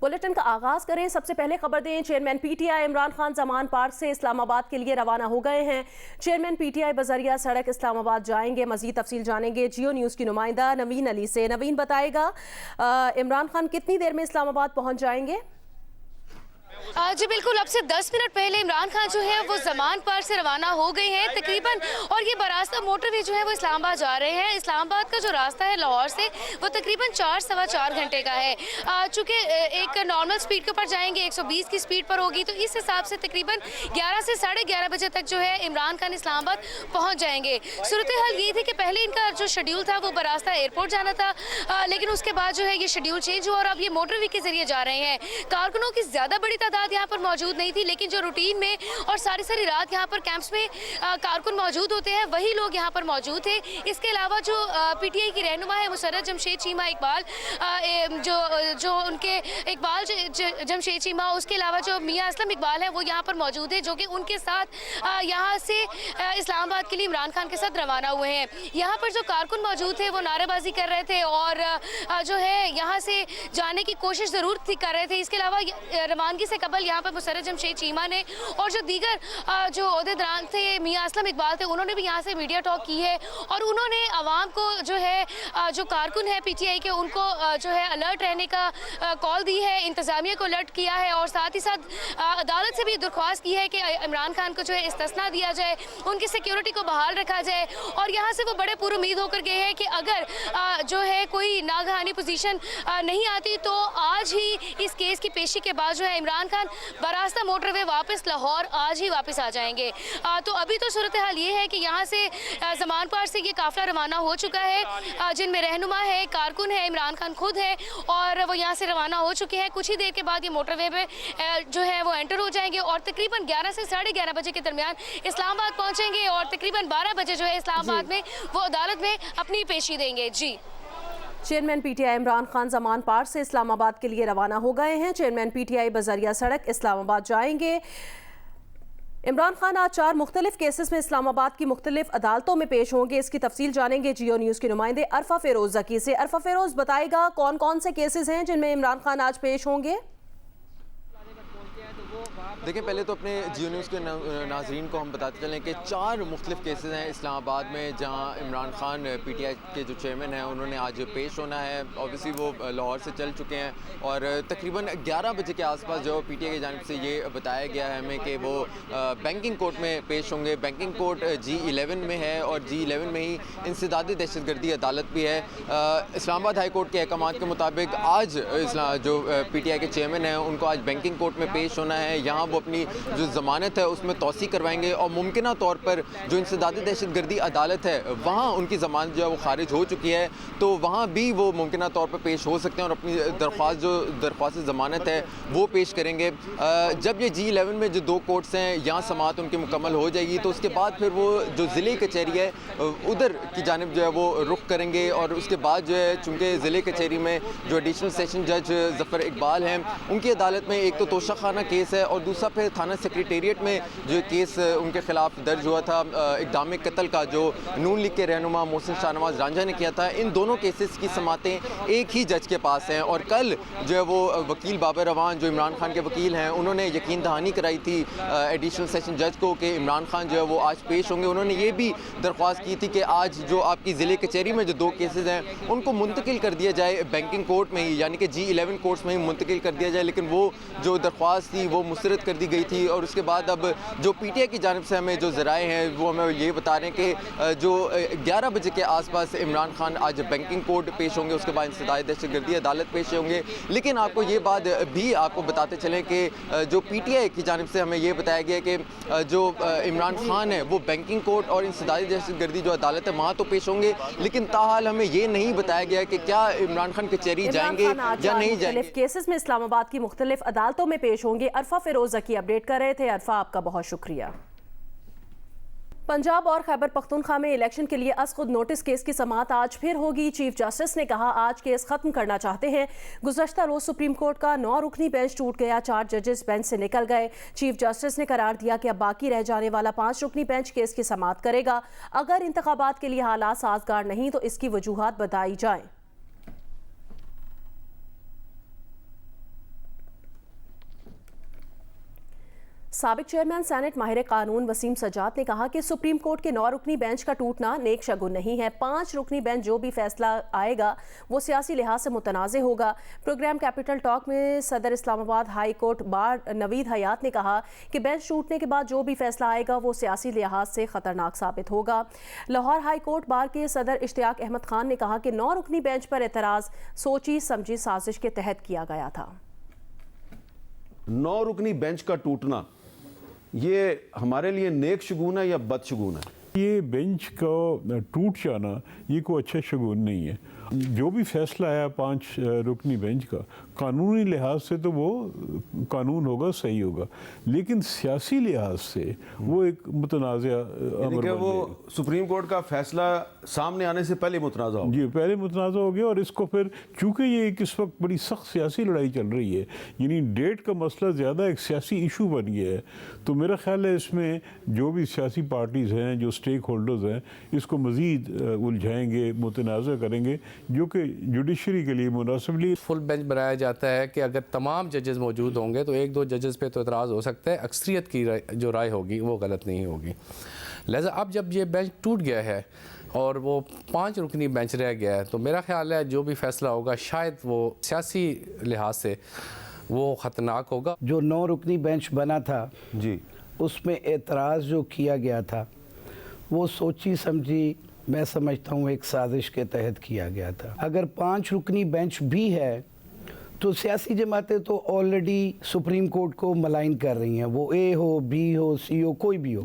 Bulletin का आगाज करें। सबसे पहले खबर दें, chairman PTI Imran Khan Zaman park से इस्लामाबाद के लिए रवाना हो गए हैं। चेयरमैन पीटीआई बजरिया सड़क इस्लामाबाद जाएंगे। मजीद तफसील जानेंगे जियो न्यूज़ की नुमाइंदा नवीन अली से। नवीन बताएगा इमरान खान कितनी देर में इस्लामाबाद पहुंच जाएंगे? जी बिल्कुल, अब से 10 मिनट पहले इमरान खान जो है वो जमान पार्क से रवाना हो गए हैं तकरीबन, और ये बरास्ता मोटरवे जो है वो इस्लामाबाद जा रहे हैं। इस्लामाबाद का जो रास्ता है लाहौर से वो तकरीबन 4-4.25 घंटे का है। चूँकि एक नॉर्मल स्पीड के ऊपर जाएंगे, 120 की स्पीड पर होगी, तो इस हिसाब से तकरीबन 11 से 11:30 बजे तक जो है इमरान खान इस्लामाबाद पहुँच जाएंगे। सूरत हाल ये थी कि पहले इनका जो शेड्यूल था वो बरास्ता एयरपोर्ट जाना था, लेकिन उसके बाद जो है ये शेड्यूल चेंज हुआ और अब ये मोटरवे के जरिए जा रहे हैं। कारकुनों की ज़्यादा बड़ी तादाद यहाँ पर मौजूद नहीं थी, लेकिन जो रूटीन में और सारी रात यहाँ पर कैंप्स में कारकुन मौजूद होते हैं वही लोग यहाँ पर मौजूद थे। इसके अलावा जो पीटीआई की रहनुमा है मुसर्रत जमशेद चीमा इकबाल, जो उनके इकबाल जमशेद चीमा, उसके अलावा जो मियाँ असलम इकबाल है वो यहाँ पर मौजूद है, जो कि उनके साथ यहाँ से इस्लामाबाद के लिए इमरान खान के साथ रवाना हुए हैं। यहाँ पर जो कारकुन मौजूद थे वो नारेबाजी कर रहे थे और जो है यहाँ से जाने की कोशिश ज़रूर कर रहे थे। इसके अलावा रवानगी से कबल यहाँ पर मुसर्रत जमशेद चीमा ने और जो दीगर जो ओहदेदार थे मियाँ असलम इकबाल थे, उन्होंने भी यहाँ से मीडिया टॉक की है और उन्होंने आवाम को जो है जो कारकुन है पीटीआई के उनको जो है अलर्ट रहने का कॉल दी है, इंतज़ामिया को अलर्ट किया है और साथ ही साथ अदालत से भी दरख्वास्त की है कि इमरान खान को जो है इस्तिस्ना दिया जाए, उनकी सिक्योरिटी को बहाल रखा जाए। और यहाँ से वो बड़े पुर उम्मीद होकर गए हैं कि अगर जो है कोई नागहानी पोजीशन नहीं आती तो आज ही इस केस की पेशी के बाद जो है इमरान खान बरास्ता मोटरवे वापस लाहौर आज ही वापस आ जाएंगे। तो अभी तो सूरत हाल ये है कि यहाँ से जमान पार्क से ये काफ़िला रवाना हो चुका है, जिनमें रहनुमा है, कारकुन है, इमरान खान खुद है और वो यहाँ से रवाना हो चुके हैं। कुछ ही देर के बाद ये मोटरवे पे जो है वो एंटर हो जाएंगे और तकरीबन 11 से 11:30 बजे के दरमियान इस्लामाबाद पहुँचेंगे और तकरीबन 12 बजे जो है इस्लामाबाद में वो अदालत में अपनी पेशी देंगे। जी, chairman PTI Imran Khan Zaman park से इस्लामाबाद के लिए रवाना हो गए हैं। चेयरमैन पीटीआई बजरिया सड़क इस्लामाबाद जाएंगे। इमरान खान आज 4 मुख्तलिफ केसेस में इस्लामाबाद की मुख्तलिफ अदालतों में पेश होंगे। इसकी तफसील जानेंगे जियो न्यूज़ के नुमाइंदे अरफा फिरोज जकी से। अरफा फिरोज बताएगा कौन कौन से केसेस हैं जिनमें इमरान खान आज पेश होंगे? देखिए, पहले तो अपने जियो न्यूज़ के नाजरीन को हम बताते चलें कि 4 मुख्तलिफ केसेस हैं इस्लामाबाद में जहां इमरान खान पीटीआई के जो चेयरमैन हैं उन्होंने आज पेश होना है। ऑब्वियसली वो लाहौर से चल चुके हैं और तकरीबन 11 बजे के आसपास जो पीटीआई की जानिब से ये बताया गया है हमें कि वो बैंकिंग कोर्ट में पेश होंगे। बैंकिंग कोर्ट G11 में है और G11 में ही इंसदादी दहशतगर्दी अदालत भी है। इस्लामाबाद हाई कोर्ट के अहकामात के मुताबिक आज जो पीटीआई के चेयरमैन हैं उनको आज बैंकिंग कोर्ट में पेश होना है। यहाँ वो अपनी जो ज़मानत है उसमें तौसी करवाएंगे और मुमकिना तौर पर जो इंसदादी दहशतगर्दी अदालत है वहाँ उनकी ज़मानत जो है वो खारिज हो चुकी है, तो वहाँ भी वो मुमकिना तौर पर पेश हो सकते हैं और अपनी दरख्वास्त ज़मानत है वो पेश करेंगे। जब ये G11 में जो 2 कोर्ट्स हैं यहाँ समाअत उनकी मुकम्मल हो जाएगी तो उसके बाद फिर वो जो ज़िले कचहरी है उधर की जानिब जो है वो रुख करेंगे और उसके बाद जो है चूँकि ज़िले कचहरी में जो एडिशनल सेशन जज ज़फ़र इकबाल हैं उनकी अदालत में एक तो तोशाखाना केस है और दूसरा फिर थाना सेक्रेटेरिएट में जो केस उनके खिलाफ दर्ज हुआ था इक़दाम कत्ल का, जो नून लीग के रहनुमा मोहसिन शाहनवाज रांझा ने किया था। इन दोनों केसेस की समातें एक ही जज के पास हैं और कल जो है वो वकील बाबर रवान जो इमरान खान के वकील हैं उन्होंने यकीन दहानी कराई थी एडिशनल सेशन जज को कि इमरान खान जो है वो आज पेश होंगे। उन्होंने ये भी दरख्वास्त की थी कि आज जो आपकी ज़िले कचहरी में जो 2 केसेस हैं उनको मुंतकिल कर दिया जाए बैंकिंग कोर्ट में ही, यानी कि G11 कोर्ट्स में ही मुंतकिल कर दिया जाए, लेकिन वो जो दरख्वास्त थी वो मुस्तरद कर दी गई थी। और उसके बाद अब जो पीटीआई की जानिब से हमें जो ज़राए हैं वो हमें ये बता रहे हैं कि जो 11 बजे के आसपास इमरान खान आज बैंकिंग कोर्ट पेश होंगे, उसके बाद इंसदादी दहशतगर्दी अदालत पेश होंगे। लेकिन आपको ये बात भी आपको बताते चलें कि जो पीटीआई की जानिब से हमें ये बताया गया कि जो इमरान खान है वो बैंकिंग कोर्ट और इंसदादी दहशतगर्दी जो अदालत है वहाँ तो पेश होंगे, लेकिन ताहाल हमें ये नहीं बताया गया कि क्या इमरान खान कचहरी जाएंगे या नहीं जाएंगे। केसेस में इस्लामाबाद की मुख्तलिफ अदालतों में पेश होंगे। अरफा फिरोज की अपडेट कर रहे थे। अरफा, आपका बहुत शुक्रिया। पंजाब और खैबर पख्तूनख्वा में इलेक्शन के लिए असखुद नोटिस केस की समाअत आज फिर होगी। चीफ जस्टिस ने कहा आज केस खत्म करना चाहते हैं। गुज़श्ता रोज सुप्रीम कोर्ट का 9 रुकनी बेंच टूट गया, 4 जजेस बेंच से निकल गए। चीफ जस्टिस ने करार दिया कि अब बाकी रह जाने वाला 5 रुकनी बेंच केस की समाअत करेगा। अगर इंतखाबात के लिए हालात साजगार नहीं तो इसकी वजूहात बताई जाएं। साबिक चेयरमैन सेनेट माहिर कानून वसीम सज्जाद ने कहा कि सुप्रीम कोर्ट के 9 रुकनी बेंच का टूटना नेक शगुन नहीं है। 5 रुकनी बेंच जो भी फैसला आएगा वो सियासी लिहाज से मुतनाज़ होगा। प्रोग्राम कैपिटल टॉक में सदर Islamabad high court bar Naveed हयात ने कहा कि बेंच टूटने के बाद जो भी फैसला आएगा वो सियासी लिहाज से ख़तरनाक साबित होगा। लाहौर हाई कोर्ट बार के सदर इश्तियाक अहमद खान ने कहा कि 9 रुकनी बेंच पर एतराज़ सोची समझी साजिश के तहत किया गया था। 9 रुकनी बेंच का टूटना ये हमारे लिए नेक शगुन है या बदशगुन है? ये बेंच का टूट जाना ये कोई अच्छा शगुन नहीं है। जो भी फैसला आया 5 रुकनी बेंच का, कानूनी लिहाज से तो वो कानून होगा, सही होगा, लेकिन सियासी लिहाज से वो एक मुतनाज़ा अमर वो सुप्रीम कोर्ट का फैसला सामने आने से पहले मुतनाज़ा हो जी, पहले मुतनाज़ा हो गया। और इसको फिर चूँकि ये इस वक्त बड़ी सख्त सियासी लड़ाई चल रही है, यानी डेट का मसला ज़्यादा एक सियासी इशू बन गया है, तो मेरा ख्याल है इसमें जो भी सियासी पार्टीज़ हैं, जो स्टेक होल्डर्स हैं, इसको मज़ीद उलझाएंगे, मुतनाज़ा करेंगे, जो कि जुडिशरी के लिए मुनासिबली फुल बेंच बनाया जाता है कि अगर तमाम जजेस मौजूद होंगे तो 1-2 जजेस पे तो एतराज़ हो सकता है, अक्सरियत की जो राय होगी वो गलत नहीं होगी। लिहाजा अब जब ये बेंच टूट गया है और वो 5 रुकनी बेंच रह गया है, तो मेरा ख्याल है जो भी फैसला होगा शायद वो सियासी लिहाज से वो ख़तरनाक होगा। जो 9 रुकनी बेंच बना था जी, उसमें एतराज़ जो किया गया था वो सोची समझी, मैं समझता हूँ एक साजिश के तहत किया गया था। अगर 5 रुकनी बेंच भी है तो सियासी जमातें तो ऑलरेडी सुप्रीम कोर्ट को मलाइन कर रही हैं, वो ए हो, बी हो, सी हो, कोई भी हो।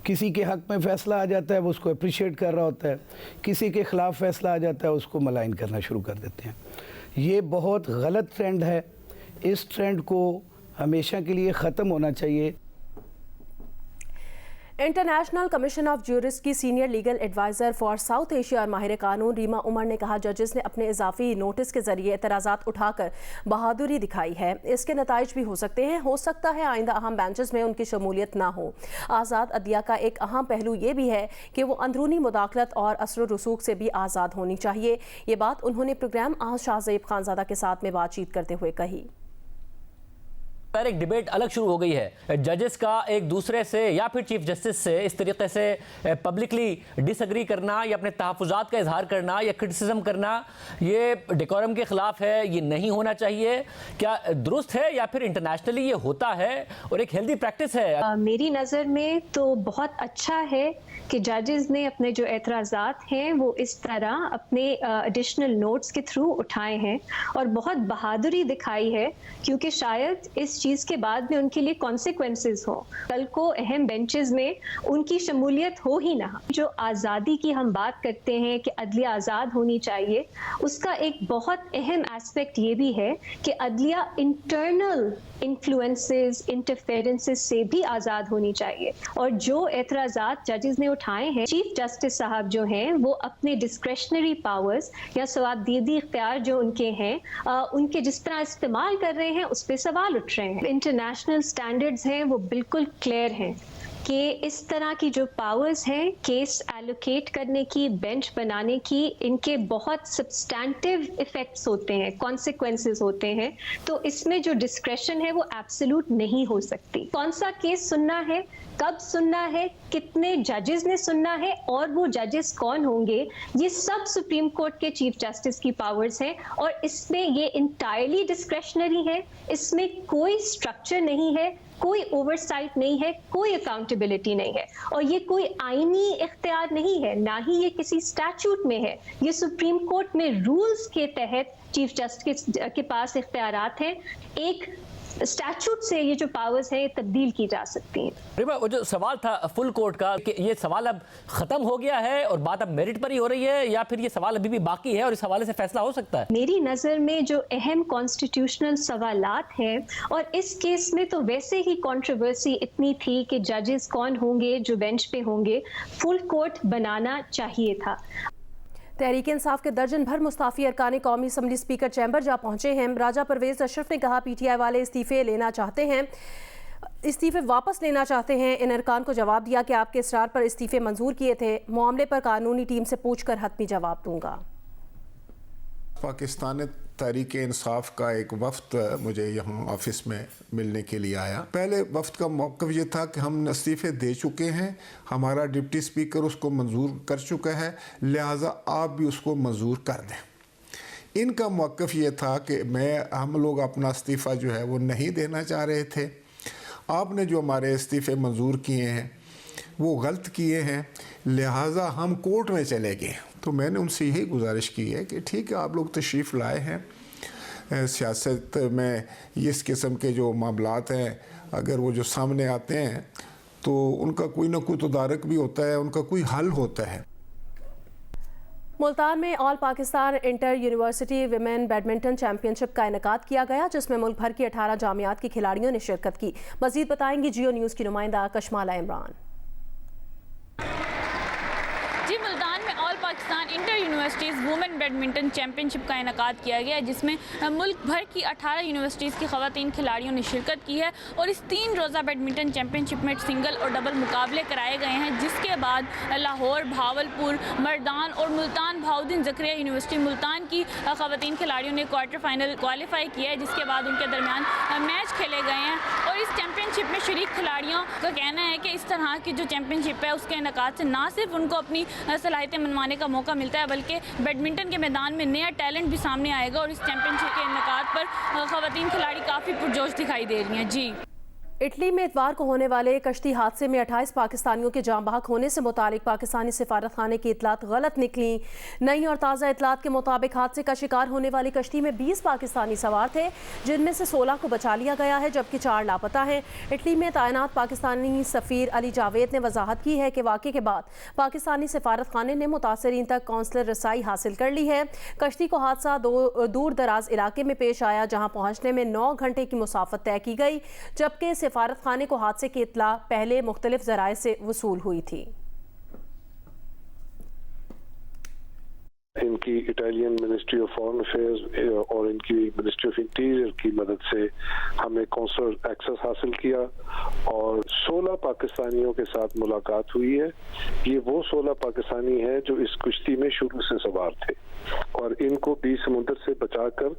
किसी के हक में फ़ैसला आ जाता है वो उसको अप्रिशिएट कर रहा होता है, किसी के ख़िलाफ़ फ़ैसला आ जाता है उसको मलाइन करना शुरू कर देते हैं। ये बहुत गलत ट्रेंड है, इस ट्रेंड को हमेशा के लिए ख़त्म होना चाहिए। इंटरनेशनल कमीशन ऑफ ज्यूरिस्ट की senior legal adviser for South Asia और माहिर कानून रीमा उमर ने कहा जजेस ने अपने इजाफी नोटिस के जरिए एतराज़ात उठाकर बहादुरी दिखाई है। इसके नताइज भी हो सकते हैं, हो सकता है आइंदा अहम बेंचेस में उनकी शमूलियत ना हो। आज़ाद अदलिया का एक अहम पहलू ये भी है कि वो अंदरूनी मुदाखलत और असर रसूख से भी आज़ाद होनी चाहिए। ये बात उन्होंने प्रोग्राम शाहज़ेब खानज़ादा के साथ में बातचीत करते हुए कही। पर एक डिबेट अलग शुरू हो गई है जजेस का एक दूसरे से या फिर चीफ जस्टिस से इस तरीके से पब्लिकली डिसएग्री करना या अपने तहफ़्फ़ुज़ात का इजहार करना या क्रिटिसिज्म करना, ये डेकोरम के ख़िलाफ़ है, ये नहीं होना चाहिए। क्या दुरुस्त है या फिर इंटरनेशनली ये होता है और एक हेल्दी प्रैक्टिस है? मेरी नज़र में तो बहुत अच्छा है कि जजेस ने अपने जो एतराज़ात हैं वो इस तरह अपने एडिशनल नोट्स के थ्रू उठाए हैं और बहुत बहादुरी दिखाई है, क्योंकि शायद इस चीज़ के बाद में उनके लिए कॉन्सिक्वेंसेस हो, कल को अहम बेंचेस में उनकी शमूलियत हो ही ना। जो आज़ादी की हम बात करते हैं कि अदलिया आज़ाद होनी चाहिए, उसका एक बहुत अहम एस्पेक्ट ये भी है कि अदलिया इंटरनल इन्फ्लुएंसेस, इंटरफेरेंसेस से भी आज़ाद होनी चाहिए। और जो एतराज़ात जजेस ने उठाए हैं, चीफ जस्टिस साहब जो हैं वो अपने डिस्क्रेशनरी पावर्स या सवाबदीदी इख्तियार जो उनके हैं उनके जिस तरह इस्तेमाल कर रहे हैं उस पर सवाल उठ रहे हैं। इंटरनेशनल स्टैंडर्ड्स हैं वो बिल्कुल क्लियर हैं कि इस तरह की जो पावर्स हैं केस एलोकेट करने की, बेंच बनाने की, इनके बहुत सब्सटैंटिव इफेक्ट्स होते हैं, कॉन्सिक्वेंसेस होते हैं। तो इसमें जो डिस्क्रेशन है वो एब्सोल्यूट नहीं हो सकती। कौन सा केस सुनना है, कब सुनना है, कितने जजेस ने सुनना है और वो जजेस कौन होंगे, ये सब सुप्रीम कोर्ट के चीफ जस्टिस की पावर्स हैं और इसमें ये इंटायरली डिस्क्रेशनरी है। इसमें कोई स्ट्रक्चर नहीं है, कोई ओवरसाइट नहीं है, कोई अकाउंटेबिलिटी नहीं है और ये कोई आईनी इख्तियार नहीं है, ना ही ये किसी स्टैट्यूट में है। ये सुप्रीम कोर्ट में रूल्स के तहत चीफ जस्टिस के पास इख्तियारात हैं। एक स्टैट्यूट से ये जो पावर्स हैं तब्दील की जा सकती हैं। रिमा, वो जो सवाल था फुल कोर्ट का कि ये सवाल अब ख़त्म हो गया है और बात अब मेरिट पर ही हो रही है या फिर ये सवाल अभी भी बाकी है और इस हवाले से फैसला हो सकता है? मेरी नज़र में जो अहम कॉन्स्टिट्यूशनल सवालात हैं, और इस केस में तो वैसे ही कंट्रोवर्सी इतनी थी कि जजेस कौन होंगे जो बेंच पे होंगे, फुल कोर्ट बनाना चाहिए था। तहरीक इंसाफ के दर्जन भर मुस्ताफ़ी अरकान कौमी असम्बली स्पीकर चैम्बर जा पहुंचे हैं। राजा परवेज़ अशरफ ने कहा PTI वाले इस्तीफ़े लेना चाहते हैं, इस्तीफ़े वापस लेना चाहते हैं। इन अरकान को जवाब दिया कि आपके इसरार पर इस्तीफ़े मंजूर किए थे, मामले पर कानूनी टीम से पूछकर हतमी जवाब दूंगा। पाकिस्तान तहरीक इंसाफ का एक वफ्द मुझे यहाँ ऑफिस में मिलने के लिए आया। पहले वफ्द का मौक़िफ़ ये था कि हम इस्तीफ़े दे चुके हैं, हमारा डिप्टी स्पीकर उसको मंजूर कर चुका है, लिहाजा आप भी उसको मंजूर कर दें। इनका मौक़िफ़ ये था कि हम लोग अपना इस्तीफ़ा जो है वो नहीं देना चाह रहे थे। आपने जो हमारे इस्तीफ़े मंजूर किए हैं वो गलत किए हैं, लिहाजा हम कोर्ट में चले गए। तो मैंने उनसे यही गुजारिश की है कि ठीक है, आप लोग तशरीफ़ लाए हैं, सियासत में इस किस्म के जो मामलात हैं अगर वो जो सामने आते हैं तो उनका कोई ना कोई तदारक भी होता है, उनका कोई हल होता है। मुल्तान में all Pakistan inter university women badminton championship का इनेकाद किया गया, जिसमें मुल्क भर की 18 जामियात की खिलाड़ियों ने शिरकत की। मजीद बताएंगी जियो न्यूज़ की नुमाइंदा कशमाला इमरान। जी, मुल्तान में all Pakistan inter universities women badminton championship का इनेकाद किया गया है, जिसमें मुल्क भर की 18 यूनिवर्सिटीज़ की ख़वातीन खिलाड़ियों ने शिरकत की है। और इस 3 रोज़ा बैडमिंटन चैंपियनशिप में सिंगल और डबल मुकाबले कराए गए हैं, जिसके बाद लाहौर, भावलपुर, मर्दान और मुल्तान भाउद्दीन ज़करिया यूनिवर्सिटी मुल्तान की ख़वातीन खिलाड़ियों ने क्वार्टर फाइनल क्वालिफाई किया है, जिसके बाद उनके दरमियान मैच खेले गए हैं। और इस चैंपियनशिप में शरीक खिलाड़ियों का कहना है कि इस तरह की जो चैंपियनशिप है उसके इनेकाद से ना सिर्फ उनको अपनी सलाहियतें मनवाने का मौका मिलता है, बल्कि बैडमिंटन के मैदान में नया टैलेंट भी सामने आएगा। और इस चैंपियनशिप के इनेकाद पर ख़वातीन खिलाड़ी काफ़ी पुरजोश दिखाई दे रही हैं। जी, इटली में इतवार को होने वाले कश्ती हादसे में 28 पाकिस्तानियों के जाँ बहक होने से मुतालिक पाकिस्तानी सिफारत खाने की इतलात गलत निकली। नई और ताज़ा इतलात के मुताबिक हादसे का शिकार होने वाली कश्ती में 20 पाकिस्तानी सवार थे, जिनमें से 16 को बचा लिया गया है, जबकि 4 लापता हैं। इटली में तैनात पाकिस्तानी सफ़ीर अली जावेद ने वजाहत की है कि वाक़े के बाद पाकिस्तानी सिफारत खाने ने मुतासरीन तक कौंसलर रसाई हासिल कर ली है। कश्ती को हादसा दूर दराज इलाके में पेश आया, जहाँ पहुँचने में 9 घंटे की मुसाफत तय की गई, जबकि सिफारत खाने को हादसे की इत्तला पहले मुख्तलिफ ज़राए से वसूल हुई थी। इनकी Italian ministry of foreign affairs और इनकी मिनिस्ट्री ऑफ इंटीरियर की मदद से हमने कौंसलर एक्सेस हासिल किया और 16 पाकिस्तानियों के साथ मुलाकात हुई है। ये वो 16 पाकिस्तानी हैं जो इस कुश्ती में शुरू से सवार थे और इनको बीच समुद्र से बचाकर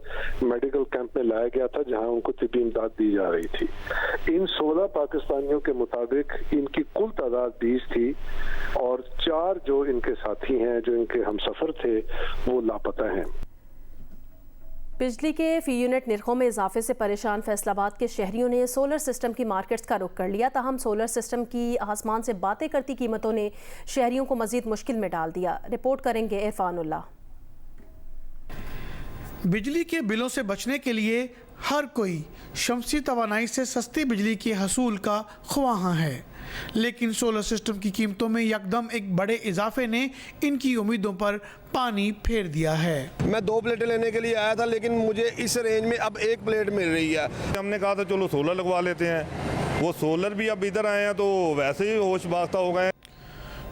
मेडिकल कैंप में लाया गया था, जहां उनको तिब्बी इमदाद दी जा रही थी। इन 16 पाकिस्तानियों के मुताबिक इनकी कुल तादाद 20 थी और 4 जो इनके साथी हैं, जो इनके हमसफर थे, वो लापता हैं। बिजली के फी यूनिट निरखों में इजाफे से परेशान फैसलाबाद के शहरियों ने सोलर सिस्टम की मार्केट्स का रुख कर लिया। ताहम सोलर सिस्टम की आसमान से बातें करती कीमतों ने शहरियों को मजीद मुश्किल में डाल दिया। रिपोर्ट करेंगे इरफानुल्लाह। बिजली के बिलों से बचने के लिए हर कोई शमसी तवानाई से सस्ती बिजली के हसूल का ख्वाहां है, लेकिन सोलर सिस्टम की कीमतों में यकदम एक बड़े इजाफे ने इनकी उम्मीदों पर पानी फेर दिया है। मैं 2 प्लेटें लेने के लिए आया था, लेकिन मुझे इस रेंज में अब 1 प्लेट मिल रही है। हमने कहा था चलो सोलर लगवा लेते हैं, वो सोलर भी अब इधर आए हैं तो वैसे ही होश बास्ता हो गए।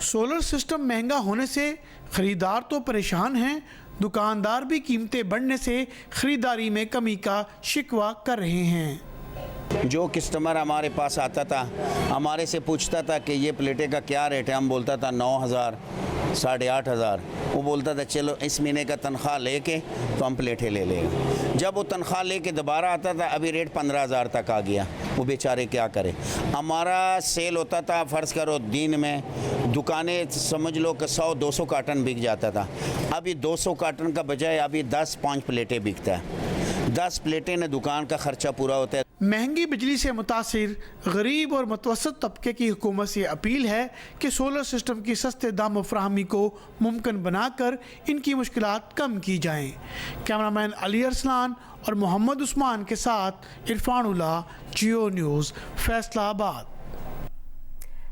सोलर सिस्टम महंगा होने से खरीदार तो परेशान हैं, दुकानदार भी कीमतें बढ़ने से खरीदारी में कमी का शिकवा कर रहे हैं। जो कस्टमर हमारे पास आता था, हमारे से पूछता था कि ये प्लेटें का क्या रेट है, हम बोलता था 9,000 8,500। वो बोलता था चलो इस महीने का तनख्वाह लेके तो हम प्लेटें ले लेंगे। जब वो तनख्वाह लेके दोबारा आता था, अभी रेट 15,000 तक आ गया। वो बेचारे क्या करें। हमारा सेल होता था, फ़र्ज़ करो दिन में दुकानें समझ लो कि 100-200 कार्टन बिक जाता था। अभी 200 कार्टन का बजाय अभी 10-5 प्लेटें बिकता है। 10 प्लेटें ने दुकान का खर्चा पूरा होता है। महंगी बिजली से मुतासिर गरीब और मुतवसत तबके की हुकूमत से अपील है कि सोलर सिस्टम की सस्ते दाम फराहमी को मुमकिन बनाकर इनकी मुश्किलात कम की जाएँ। कैमरामैन अली अरसलान और मोहम्मद उस्मान के साथ इरफानुल्लाह, जियो न्यूज़, फैसलाबाद।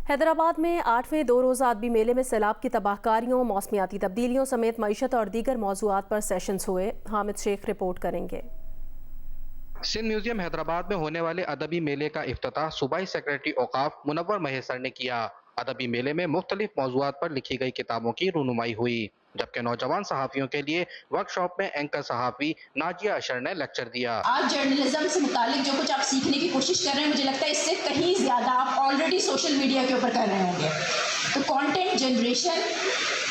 हैदराबाद में 8वें 2 रोज़ा अदबी मेले में सैलाब की तबाहकारियों, मौसमियाती तब्दीलियों समेत मईशत और दीगर मौज़ूआत पर सेशंस हुए। हामिद शेख रिपोर्ट करेंगे। सिंध म्यूजियम हैदराबाद में होने वाले अदबी मेले का इफ्तिताह सूबाई सेक्रेटरी औकाफ मुनव्वर महेसर ने किया। अदबी मेले में मुख्तलिफ मौज़ूआत पर लिखी गई किताबों की रूनुमाई हुई, जबकि नौजवान सहाफ़ियों के लिए वर्कशॉप में एंकर सहाफ़ी नाजिया अशर ने लेक्चर दिया। आज जर्नलिज्म से मुतालिक जो कुछ आप सीखने की कोशिश कर रहे हैं, मुझे लगता है इससे कहीं ज़्यादा आप ऑलरेडी सोशल मीडिया के ऊपर कर रहे होंगे। तो कंटेंट जनरेशन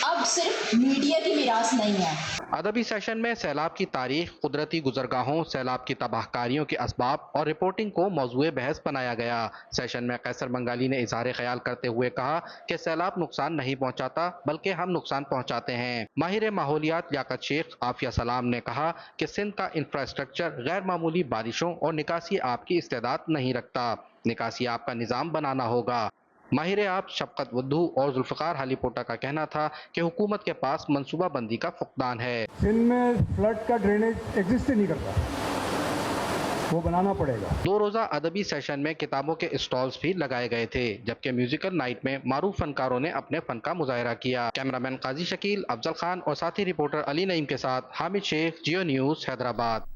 अब सिर्फ मीडिया की मिरास नहीं है। अदबी सेशन में सैलाब की तारीख, कुदरती गुजरगाहों, सैलाब की तबाहकारियों के असबाब और रिपोर्टिंग को मौजूए बहस बनाया गया। सेशन में कैसर बंगाली ने इजहार ख्याल करते हुए कहा कि सैलाब नुकसान नहीं पहुंचाता बल्कि हम नुकसान पहुंचाते हैं। माहिर माहौलियात लियाकत शेख आफिया सलाम ने कहा कि सिंध का इंफ्रास्ट्रक्चर गैर मामूली बारिशों और निकासी आब की इस्तेदाद नहीं रखता। निकासी आब का निज़ाम बनाना होगा। माहिर आब शफकत वुद्धू और जुल्फ़िकार हालीपोटा का कहना था कि हुकूमत के पास मनसूबा बंदी का फुकदान है। सिंध में फ्लड का ड्रेनेज एग्जिस्ट नहीं करता, वो बनाना पड़ेगा। 2 रोज़ा अदबी सेशन में किताबों के स्टॉल्स भी लगाए गए थे, जबकि म्यूजिकल नाइट में मारूफ फनकारों ने अपने फन का मुजाहरा किया। कैमरामैन काजी शकील, अफजल खान और साथी रिपोर्टर अली नईम के साथ हामिद शेख, जियो न्यूज़, हैदराबाद।